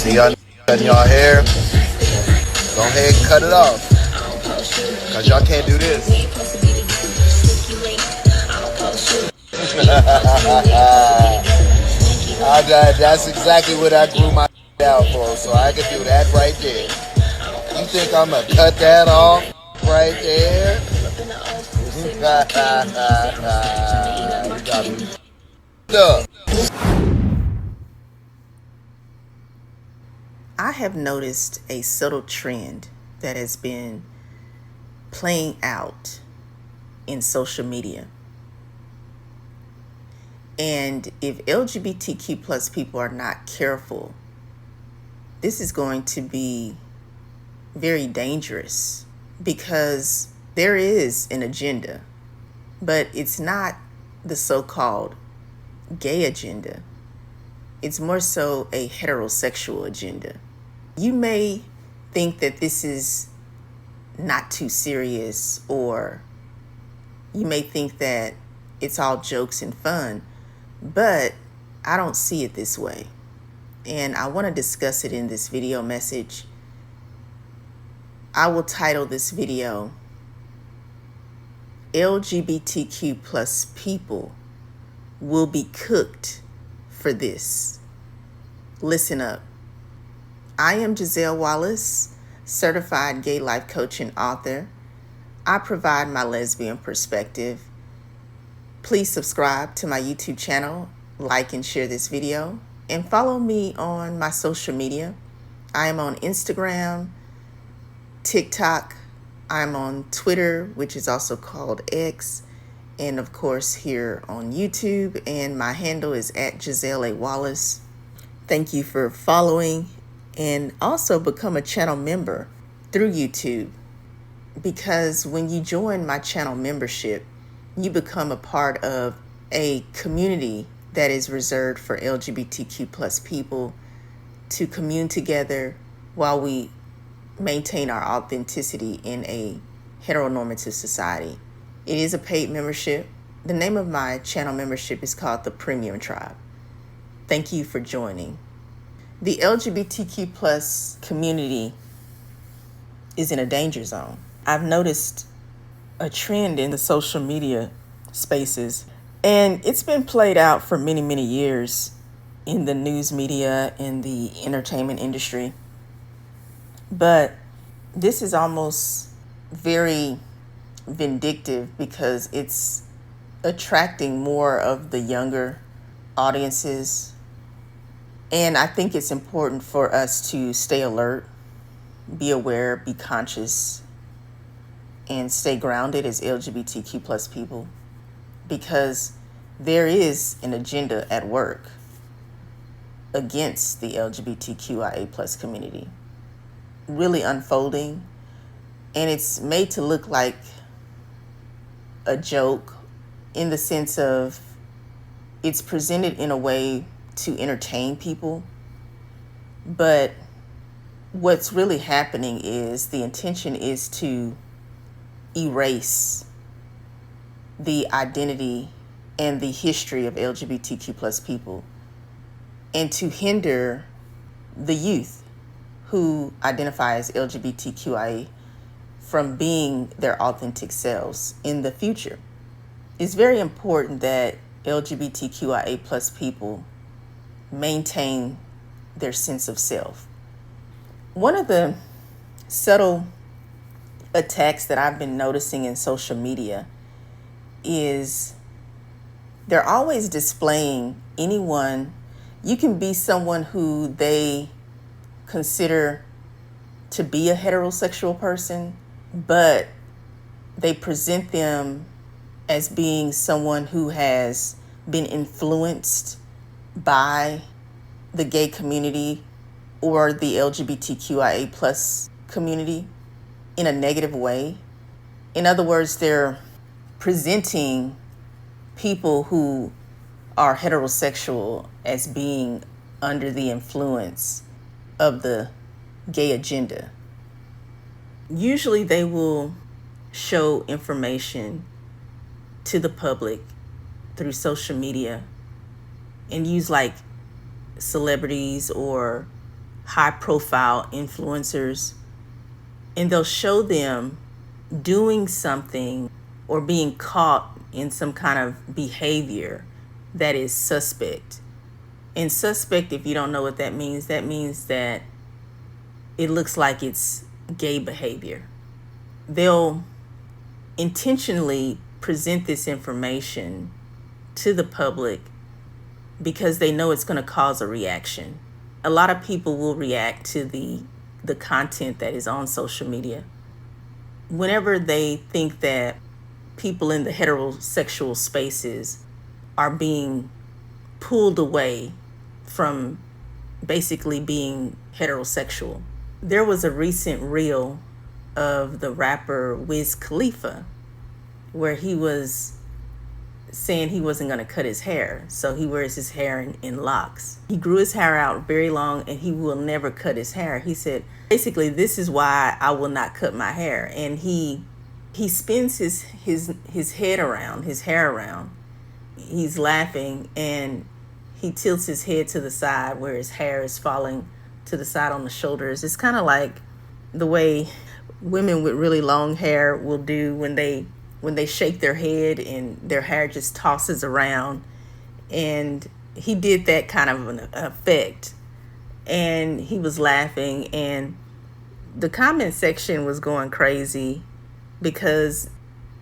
See y'all cutting y'all hair. Go ahead and cut it off. Cause y'all can't do this. That's exactly what I grew my out for. So I can do that right there. You think I'm gonna cut that off right there? You got me up. I have noticed a subtle trend that has been playing out in social media. And if LGBTQ plus people are not careful, this is going to be very dangerous because there is an agenda, but it's not the so-called gay agenda. It's more so a heterosexual agenda. You may think that this is not too serious, or you may think that it's all jokes and fun, but I don't see it this way. And I want to discuss it in this video message. I will title this video, LGBTQ plus people will be cooked for this. Listen up. I am Giselle Wallace, certified gay life coach and author. I provide my lesbian perspective. Please subscribe to my YouTube channel, like and share this video, and follow me on my social media. I am on Instagram, TikTok, I'm on Twitter, which is also called X, and of course here on YouTube, and my handle is at Giselle A. Wallace. Thank you for following, and also become a channel member through YouTube, because when you join my channel membership, you become a part of a community that is reserved for LGBTQ plus people to commune together while we maintain our authenticity in a heteronormative society. It is a paid membership. The name of my channel membership is called the Premium Tribe. Thank you for joining. The LGBTQ plus community is in a danger zone. I've noticed a trend in the social media spaces, and it's been played out for many, many years in the news media, in the entertainment industry. But this is almost very vindictive because it's attracting more of the younger audiences. And I think it's important for us to stay alert, be aware, be conscious, and stay grounded as LGBTQ plus people, because there is an agenda at work against the LGBTQIA plus community, really unfolding, and it's made to look like a joke in the sense of it's presented in a way to entertain people, but what's really happening is the intention is to erase the identity and the history of LGBTQ plus people, and to hinder the youth who identify as LGBTQIA from being their authentic selves in the future. It's very important that LGBTQIA plus people maintain their sense of self. One of the subtle attacks that I've been noticing in social media is they're always displaying anyone. You can be someone who they consider to be a heterosexual person, but they present them as being someone who has been influenced by the gay community or the LGBTQIA plus community in a negative way. In other words, they're presenting people who are heterosexual as being under the influence of the gay agenda. Usually they will show information to the public through social media and use like celebrities or high profile influencers, and they'll show them doing something or being caught in some kind of behavior that is suspect. And suspect, if you don't know what that means that it looks like it's gay behavior. They'll intentionally present this information to the public because they know it's going to cause a reaction. A lot of people will react to the content that is on social media. Whenever they think that people in the heterosexual spaces are being pulled away from basically being heterosexual. There was a recent reel of the rapper Wiz Khalifa where he was saying he wasn't going to cut his hair, so he wears his hair in locks. He grew his hair out very long and he will never cut his hair. He said, basically, this is why I will not cut my hair. And he spins his head around, his hair around. He's laughing and he tilts his head to the side where his hair is falling to the side on the shoulders. It's kind of like the way women with really long hair will do when they shake their head and their hair just tosses around. And he did that kind of an effect. And he was laughing, and the comment section was going crazy because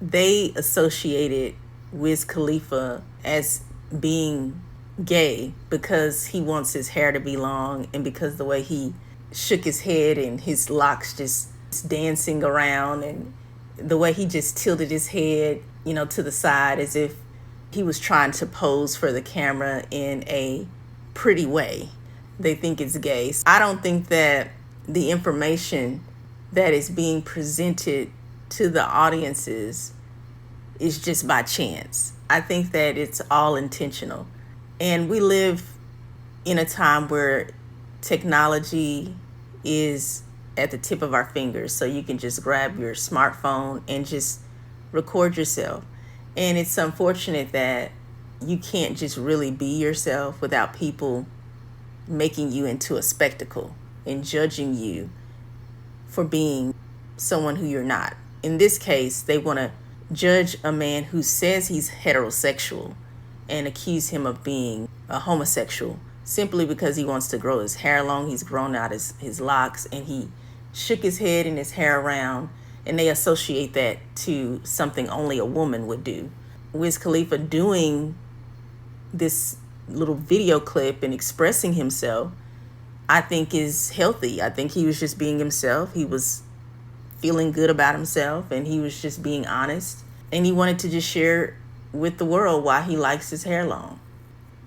they associated Wiz Khalifa as being gay because he wants his hair to be long, and because the way he shook his head and his locks just dancing around, and the way he just tilted his head, to the side as if he was trying to pose for the camera in a pretty way. They think it's gay. I don't think that the information that is being presented to the audiences is just by chance. I think that it's all intentional. And we live in a time where technology is at the tip of our fingers. So you can just grab your smartphone and just record yourself. And it's unfortunate that you can't just really be yourself without people making you into a spectacle and judging you for being someone who you're not. In this case, they want to judge a man who says he's heterosexual and accuse him of being a homosexual simply because he wants to grow his hair long. He's grown out his locks and he shook his head and his hair around, and they associate that to something only a woman would do. Wiz Khalifa doing this little video clip and expressing himself, I think is healthy. I think he was just being himself. He was feeling good about himself and he was just being honest. And he wanted to just share with the world why he likes his hair long.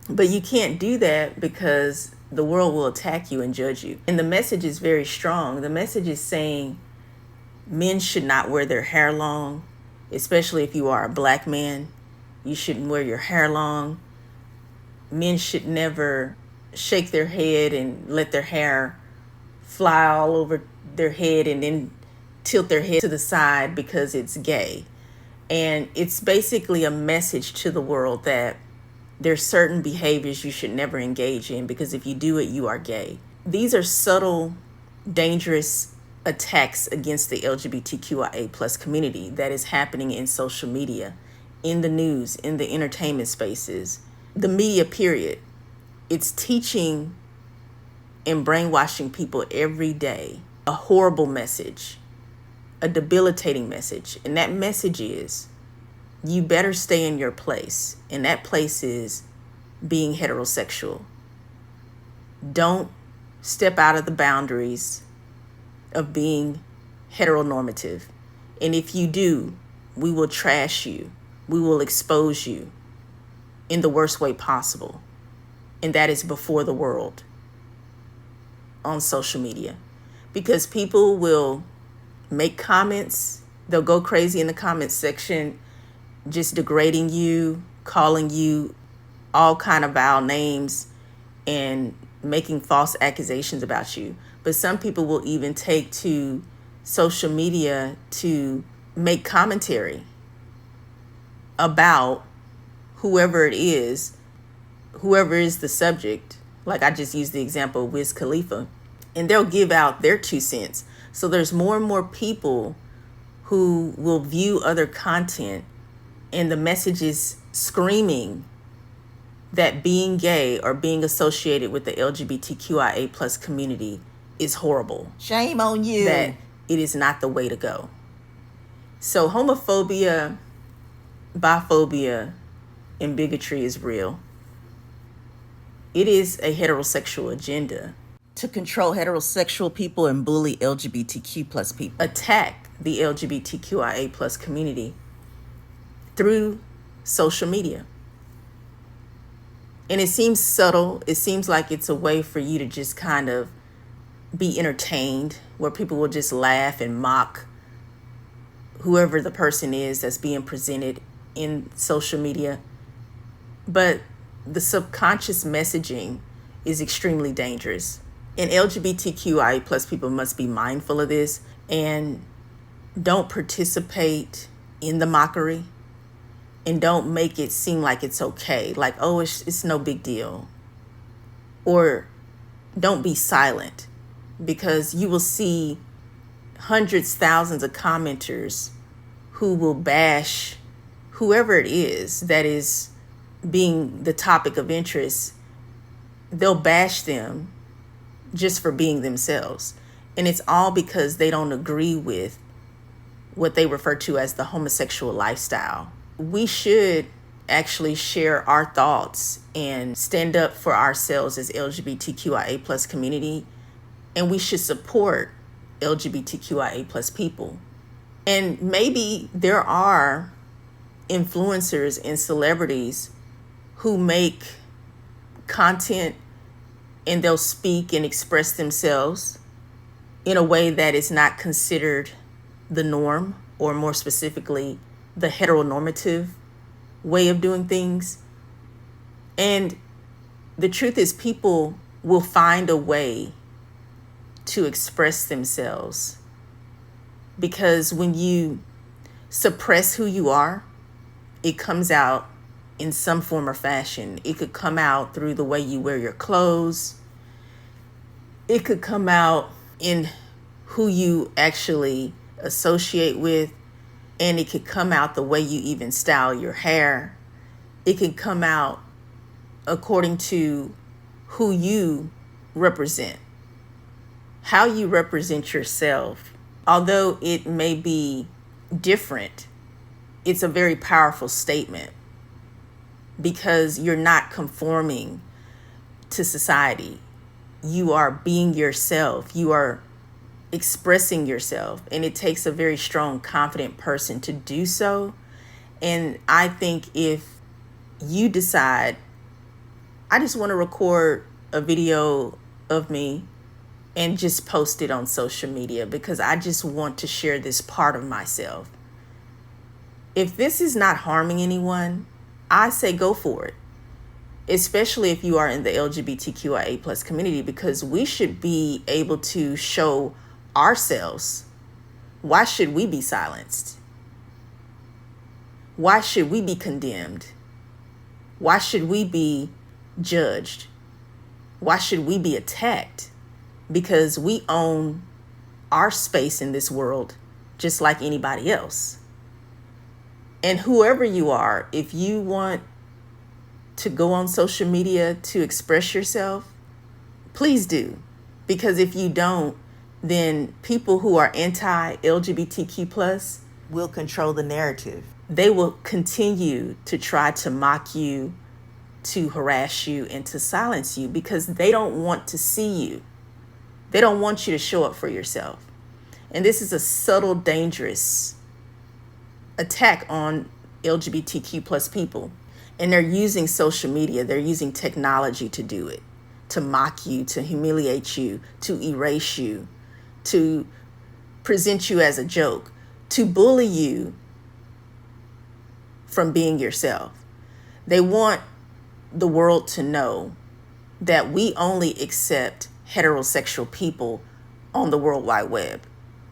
But you can't do that because the world will attack you and judge you. And the message is very strong. The message is saying men should not wear their hair long, especially if you are a black man. You shouldn't wear your hair long. Men should never shake their head and let their hair fly all over their head and then tilt their head to the side because it's gay. And it's basically a message to the world that there's certain behaviors you should never engage in because if you do it, you are gay. These are subtle, dangerous attacks against the LGBTQIA plus community that is happening in social media, in the news, in the entertainment spaces, the media period. It's teaching and brainwashing people every day a horrible message, a debilitating message. And that message is, you better stay in your place. And that place is being heterosexual. Don't step out of the boundaries of being heteronormative. And if you do, we will trash you. We will expose you in the worst way possible. And that is before the world on social media. Because people will make comments. They'll go crazy in the comments section, just degrading you, calling you all kind of vile names and making false accusations about you. But some people will even take to social media to make commentary about whoever is the subject. Like I just used the example of Wiz Khalifa. and they'll give out their 2 cents. So there's more and more people who will view other content, and the message is screaming that being gay or being associated with the LGBTQIA plus community is horrible. Shame on you. That it is not the way to go. So homophobia, biphobia, and bigotry is real. It is a heterosexual agenda to control heterosexual people and bully LGBTQ plus people. Attack the LGBTQIA plus community through social media. And it seems subtle. It seems like it's a way for you to just kind of be entertained, where people will just laugh and mock whoever the person is that's being presented in social media. But the subconscious messaging is extremely dangerous. And LGBTQIA plus people must be mindful of this and don't participate in the mockery, and don't make it seem like it's okay. Like, oh, it's no big deal. Or don't be silent, because you will see hundreds, thousands of commenters who will bash whoever it is that is being the topic of interest. They'll bash them just for being themselves. And it's all because they don't agree with what they refer to as the homosexual lifestyle. We should actually share our thoughts and stand up for ourselves as LGBTQIA plus community. And we should support LGBTQIA plus people. And maybe there are influencers and celebrities who make content and they'll speak and express themselves in a way that is not considered the norm, or more specifically, the heteronormative way of doing things. And the truth is, people will find a way to express themselves, because when you suppress who you are, it comes out in some form or fashion. It could come out through the way you wear your clothes. It could come out in who you actually associate with. And it could come out the way you even style your hair. It can come out according to who you represent, how you represent yourself. Although it may be different, it's a very powerful statement, because you're not conforming to society. You are being yourself. You are expressing yourself. And it takes a very strong, confident person to do so. And I think if you decide, I just want to record a video of me and just post it on social media because I just want to share this part of myself. If this is not harming anyone, I say go for it, especially if you are in the LGBTQIA plus community, because we should be able to show ourselves. Why should we be silenced? Why should we be condemned? Why should we be judged? Why should we be attacked? Because we own our space in this world just like anybody else. And whoever you are, if you want to go on social media to express yourself, please do. Because if you don't, then people who are anti-LGBTQ plus will control the narrative. They will continue to try to mock you, to harass you, and to silence you, because they don't want to see you. They don't want you to show up for yourself. And this is a subtle, dangerous attack on LGBTQ plus people. And they're using social media, they're using technology to do it, to mock you, to humiliate you, to erase you, to present you as a joke, to bully you from being yourself. They want the world to know that we only accept heterosexual people on the World Wide Web.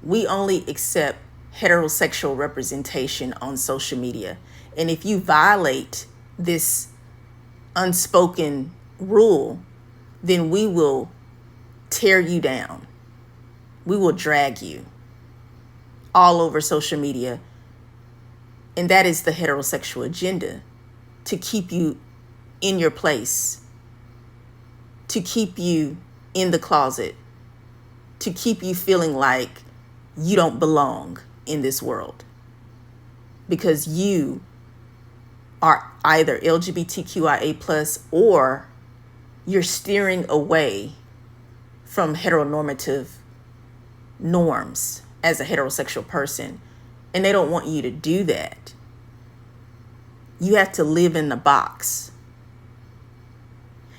We only accept heterosexual representation on social media. And if you violate this unspoken rule, then we will tear you down. We will drag you all over social media. And that is the heterosexual agenda, to keep you in your place, to keep you in the closet, to keep you feeling like you don't belong in this world because you are either LGBTQIA plus, or you're steering away from heteronormative norms as a heterosexual person. And they don't want you to do that. You have to live in the box.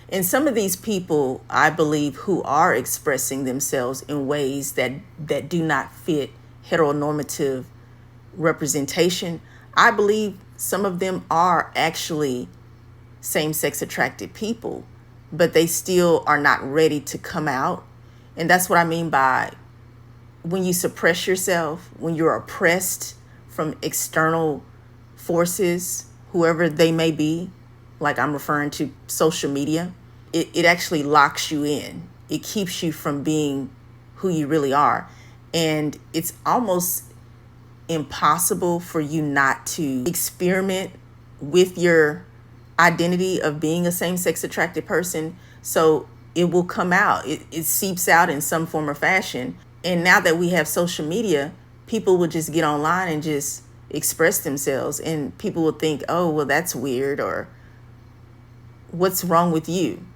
And some of these people, I believe, who are expressing themselves in ways that do not fit heteronormative representation, I believe some of them are actually same-sex attracted people, but they still are not ready to come out. And that's what I mean by when you suppress yourself, when you're oppressed from external forces, whoever they may be, like I'm referring to social media, it actually locks you in. It keeps you from being who you really are. And it's almost impossible for you not to experiment with your identity of being a same-sex attracted person. So it will come out. It seeps out in some form or fashion. And now that we have social media, people will just get online and just express themselves. And people will think, oh, well, that's weird, or what's wrong with you?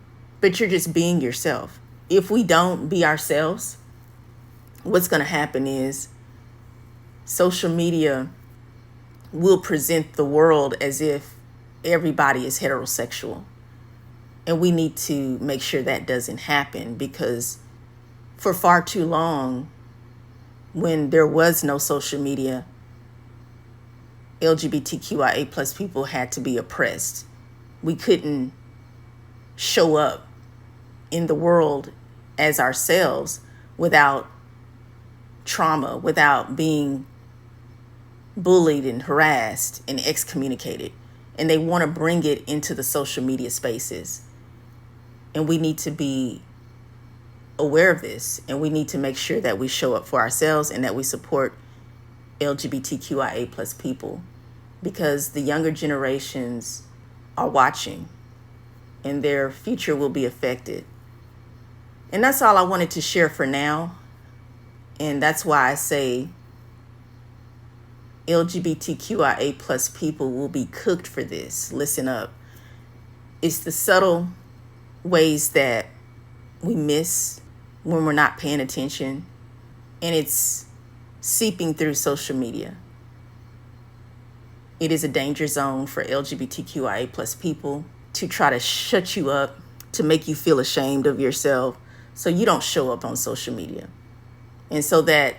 But you're just being yourself. If we don't be ourselves, what's going to happen is social media will present the world as if everybody is heterosexual. And we need to make sure that doesn't happen, because for far too long, when there was no social media, LGBTQIA plus people had to be oppressed. We couldn't show up in the world as ourselves without trauma, without being bullied and harassed and excommunicated. And they want to bring it into the social media spaces. And we need to be aware of this, and we need to make sure that we show up for ourselves and that we support LGBTQIA plus people, because the younger generations are watching and their future will be affected. And that's all I wanted to share for now. And that's why I say LGBTQIA plus people will be cooked for this. Listen up. It's the subtle ways that we miss when we're not paying attention, and it's seeping through social media. It is a danger zone for LGBTQIA plus people to try to shut you up, to make you feel ashamed of yourself, so you don't show up on social media. And so that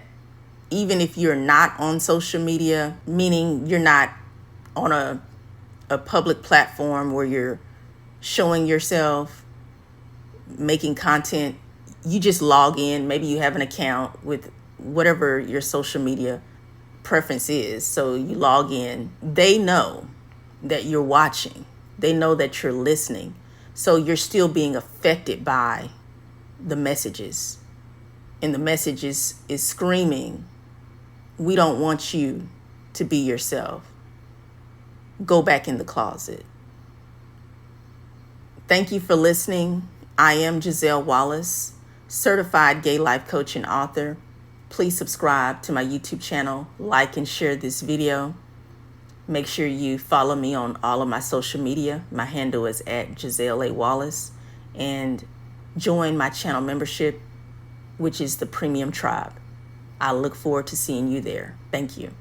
even if you're not on social media, meaning you're not on a public platform where you're showing yourself, making content, you just log in. Maybe you have an account with whatever your social media preference is. So you log in. They know that you're watching. They know that you're listening. So you're still being affected by the messages. And the messages is screaming, we don't want you to be yourself. Go back in the closet. Thank you for listening. I am Giselle Wallace, certified gay life coach and author. Please subscribe to my YouTube channel, like and share this video. Make sure you follow me on all of my social media. My handle is at Giselle A. Wallace. And join my channel membership, which is the Premium Tribe. I look forward to seeing you there. Thank you.